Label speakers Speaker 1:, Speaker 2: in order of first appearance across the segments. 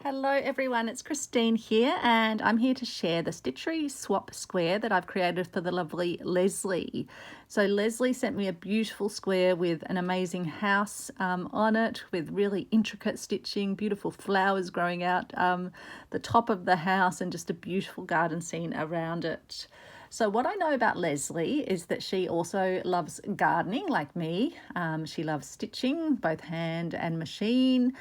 Speaker 1: Hello everyone, it's Christine here and I'm here to share the Stitchery swap square that I've created for the lovely Lesley. So Lesley sent me a beautiful square with an amazing house on it with really intricate stitching, beautiful flowers growing out the top of the house and just a beautiful garden scene around it. So what I know about Lesley is that she also loves gardening like me. She loves stitching, both hand and machine.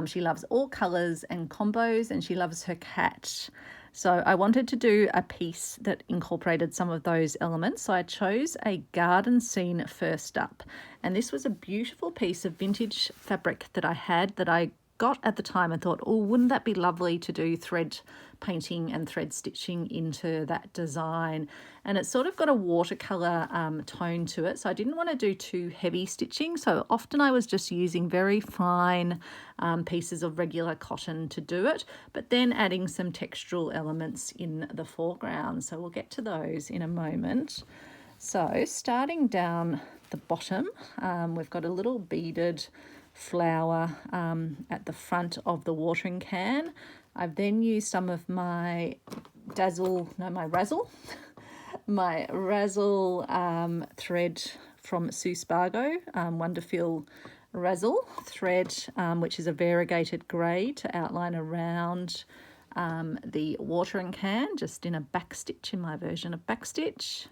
Speaker 1: She loves all colours and combos, and she loves her cat. So I wanted to do a piece that incorporated some of those elements. So I chose a garden scene first up. And this was a beautiful piece of vintage fabric that I got at the time and thought, oh, wouldn't that be lovely to do thread painting and thread stitching into that design. And it's sort of got a watercolor tone to it, so I didn't want to do too heavy stitching, so often I was just using very fine pieces of regular cotton to do it, but then adding some textural elements in the foreground. So we'll get to those in a moment. So starting down the bottom, we've got a little beaded flower at the front of the watering can. I've then used some of my razzle thread from Sue Spargo, Wonderful Razzle thread, which is a variegated grey to outline around the watering can, just in a back stitch, in my version of back stitch.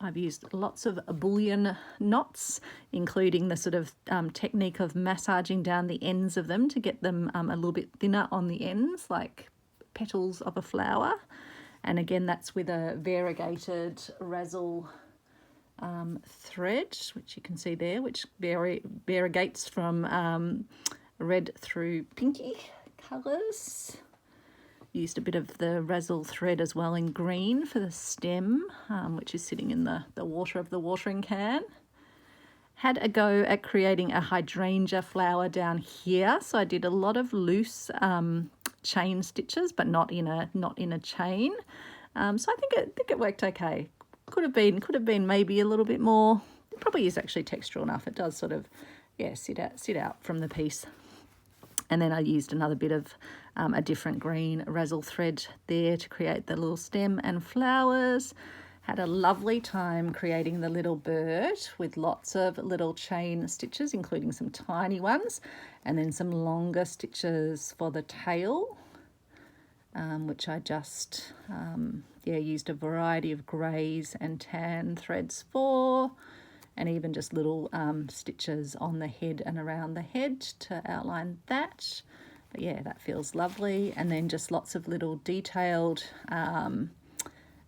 Speaker 1: I've used lots of bullion knots, including the sort of technique of massaging down the ends of them to get them a little bit thinner on the ends, like petals of a flower. And again, that's with a variegated razzle thread, which you can see there, which variegates from red through pinky colours. Used a bit of the razzle thread as well in green for the stem, which is sitting in the water of the watering can. Had a go at creating a hydrangea flower down here, so I did a lot of loose chain stitches, but not in a chain. So I think it worked okay. Could have been maybe a little bit more. It probably is actually textural enough. It does sort of sit out from the piece. And then I used another bit of a different green razzle thread there to create the little stem and flowers. Had a lovely time creating the little bird with lots of little chain stitches, including some tiny ones, and then some longer stitches for the tail, which I just used a variety of greys and tan threads for. And even just little stitches on the head and around the head to outline that. But yeah, that feels lovely. And then just lots of little detailed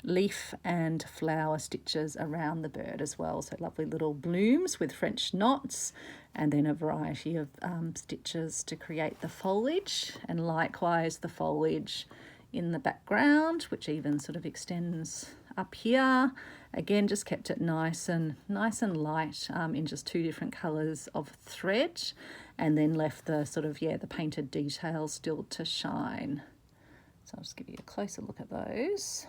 Speaker 1: leaf and flower stitches around the bird as well. So lovely little blooms with French knots, and then a variety of stitches to create the foliage, and likewise the foliage in the background, which even sort of extends up here. Again, just kept it nice and light in just two different colours of thread, and then left the sort of the painted details still to shine. So I'll just give you a closer look at those.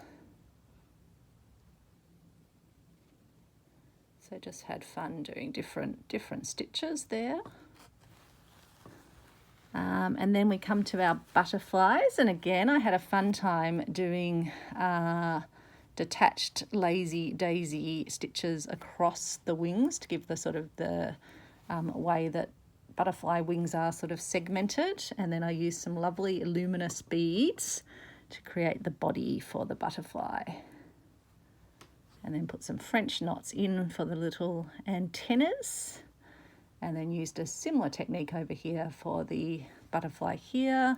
Speaker 1: So just had fun doing different stitches there. And then we come to our butterflies, and again I had a fun time doing detached lazy daisy stitches across the wings to give the sort of the way that butterfly wings are sort of segmented. And then I used some lovely luminous beads to create the body for the butterfly, and then put some French knots in for the little antennas, and then used a similar technique over here for the butterfly here.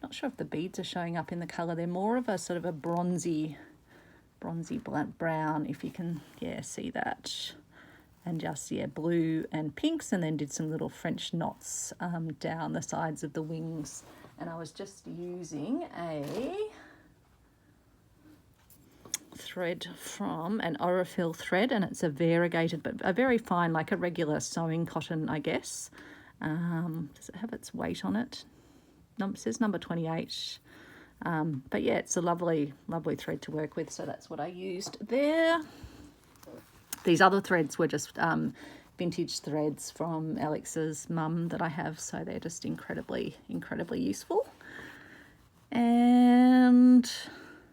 Speaker 1: Not sure if the beads are showing up in the colour. They're more of a sort of a bronzy brown, if you can see that. And just blue and pinks, and then did some little French knots down the sides of the wings. And I was just using a thread from an Aurifil thread, and it's a variegated but a very fine, like a regular sewing cotton, I guess. Does it have its weight on it? It says number 28. But yeah, it's a lovely thread to work with, so that's what I used there. These other threads were just vintage threads from Alex's mum that I have, so they're just incredibly useful. And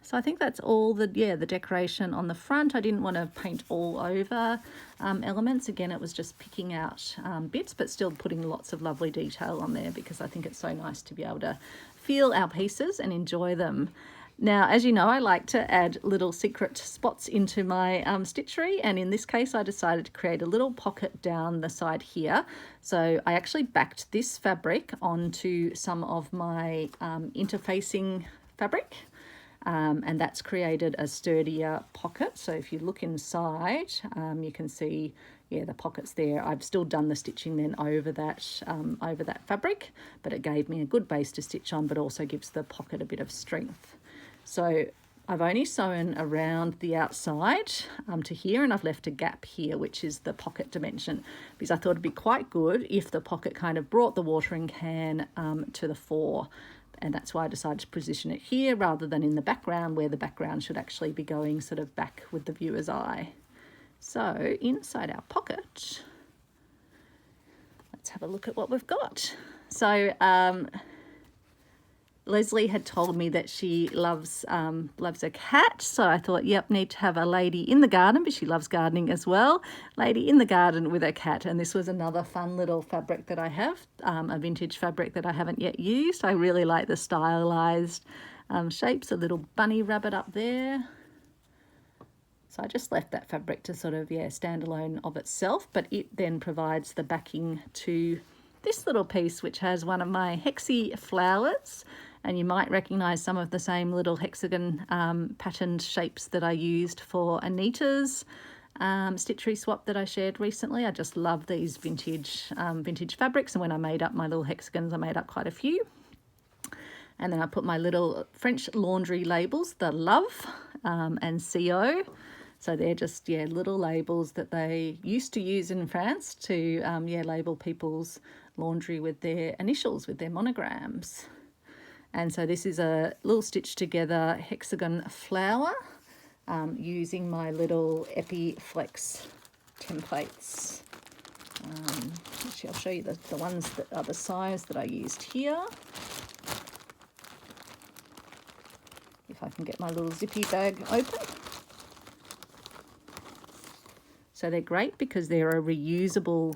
Speaker 1: so I think that's all the decoration on the front. I didn't want to paint all over elements. Again, it was just picking out bits, but still putting lots of lovely detail on there because I think it's so nice to be able to feel our pieces and enjoy them. Now, as you know, I like to add little secret spots into my stitchery, and in this case I decided to create a little pocket down the side here. So I actually backed this fabric onto some of my interfacing fabric, and that's created a sturdier pocket. So if you look inside, you can see the pockets there. I've still done the stitching then over that fabric, but it gave me a good base to stitch on, but also gives the pocket a bit of strength. So I've only sewn around the outside to here, and I've left a gap here, which is the pocket dimension, because I thought it'd be quite good if the pocket kind of brought the watering can to the fore. And that's why I decided to position it here rather than in the background, where the background should actually be going sort of back with the viewer's eye. So inside our pocket, let's have a look at what we've got. So Lesley had told me that she loves a cat, so I thought, yep, need to have a lady in the garden, but she loves gardening as well. Lady in the garden with a cat, and this was another fun little fabric that I have, a vintage fabric that I haven't yet used. I really like the stylized shapes, a little bunny rabbit up there. So I just left that fabric to sort of, stand alone of itself, but it then provides the backing to this little piece, which has one of my hexie flowers. And you might recognise some of the same little hexagon patterned shapes that I used for Anita's Stitchery swap that I shared recently. I just love these vintage fabrics, and when I made up my little hexagons, I made up quite a few. And then I put my little French laundry labels, the Love and CO. So they're just, little labels that they used to use in France to, label people's laundry with their initials, with their monograms. And so this is a little stitched together hexagon flower using my little Epiflex templates. Actually, I'll show you the ones that are the size that I used here. If I can get my little zippy bag open. So they're great because they're a reusable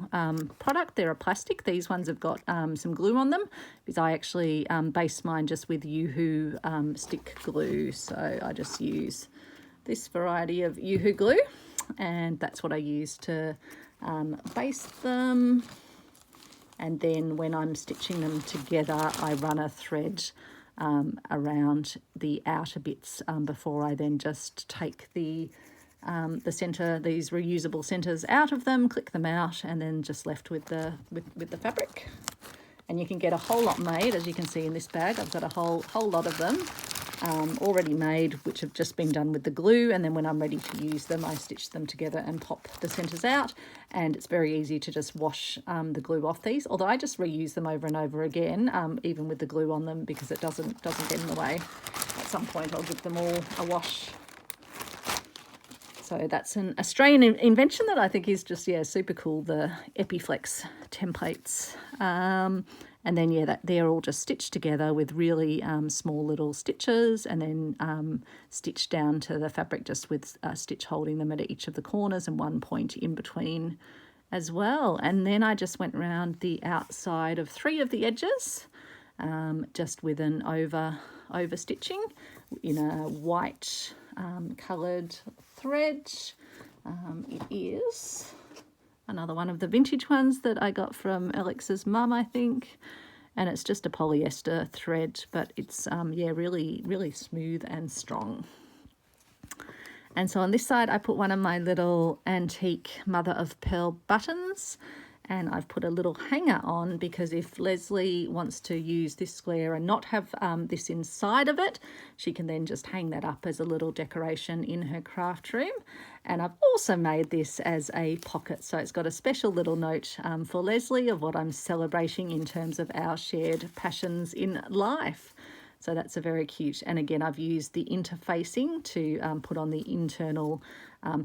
Speaker 1: product. They're a plastic. These ones have got some glue on them, because I actually base mine just with Yoo-Hoo stick glue. So I just use this variety of Yoo-Hoo glue, and that's what I use to base them. And then when I'm stitching them together, I run a thread around the outer bits before I then just take the center, these reusable centers out of them, click them out, and then just left with the fabric. And you can get a whole lot made, as you can see in this bag. I've got a whole lot of them already made, which have just been done with the glue, and then when I'm ready to use them, I stitch them together and pop the centers out. And it's very easy to just wash the glue off these, although I just reuse them over and over again, even with the glue on them, because it doesn't get in the way. At some point I'll give them all a wash. So that's an Australian invention that I think is just, super cool, the Epiflex templates. And then, they're all just stitched together with really small little stitches, and then stitched down to the fabric just with a stitch holding them at each of the corners and one point in between as well. And then I just went around the outside of 3 of the edges, just with an over stitching in a white coloured thread. It is another one of the vintage ones that I got from Alex's mum, I think, and it's just a polyester thread, but it's really smooth and strong. And so on this side I put one of my little antique mother of pearl buttons, and I've put a little hanger on, because if Lesley wants to use this square and not have this inside of it, she can then just hang that up as a little decoration in her craft room. And I've also made this as a pocket, so it's got a special little note for Lesley of what I'm celebrating in terms of our shared passions in life. So that's a very cute, and again I've used the interfacing to put on the internal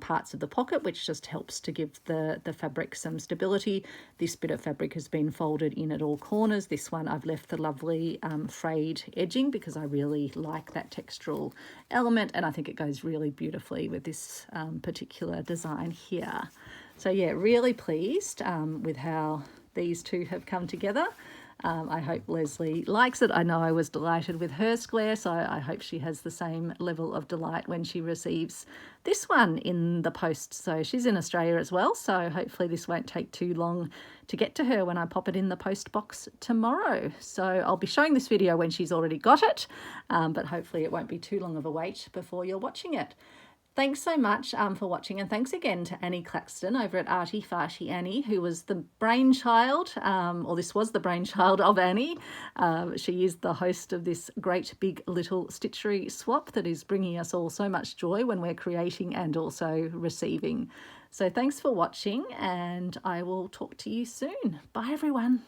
Speaker 1: parts of the pocket, which just helps to give the fabric some stability. This bit of fabric has been folded in at all corners. This one I've left the lovely frayed edging because I really like that textural element, and I think it goes really beautifully with this particular design here. So yeah, really pleased with how these two have come together. I hope Lesley likes it. I know I was delighted with her square, so I hope she has the same level of delight when she receives this one in the post. So she's in Australia as well, so hopefully this won't take too long to get to her when I pop it in the post box tomorrow. So I'll be showing this video when she's already got it, but hopefully it won't be too long of a wait before you're watching it. Thanks so much for watching, and thanks again to Annie Claxton over at Arty Farty Annie, who was the brainchild, or this was the brainchild of Annie. She is the host of this great big little stitchery swap that is bringing us all so much joy when we're creating and also receiving. So thanks for watching, and I will talk to you soon. Bye everyone.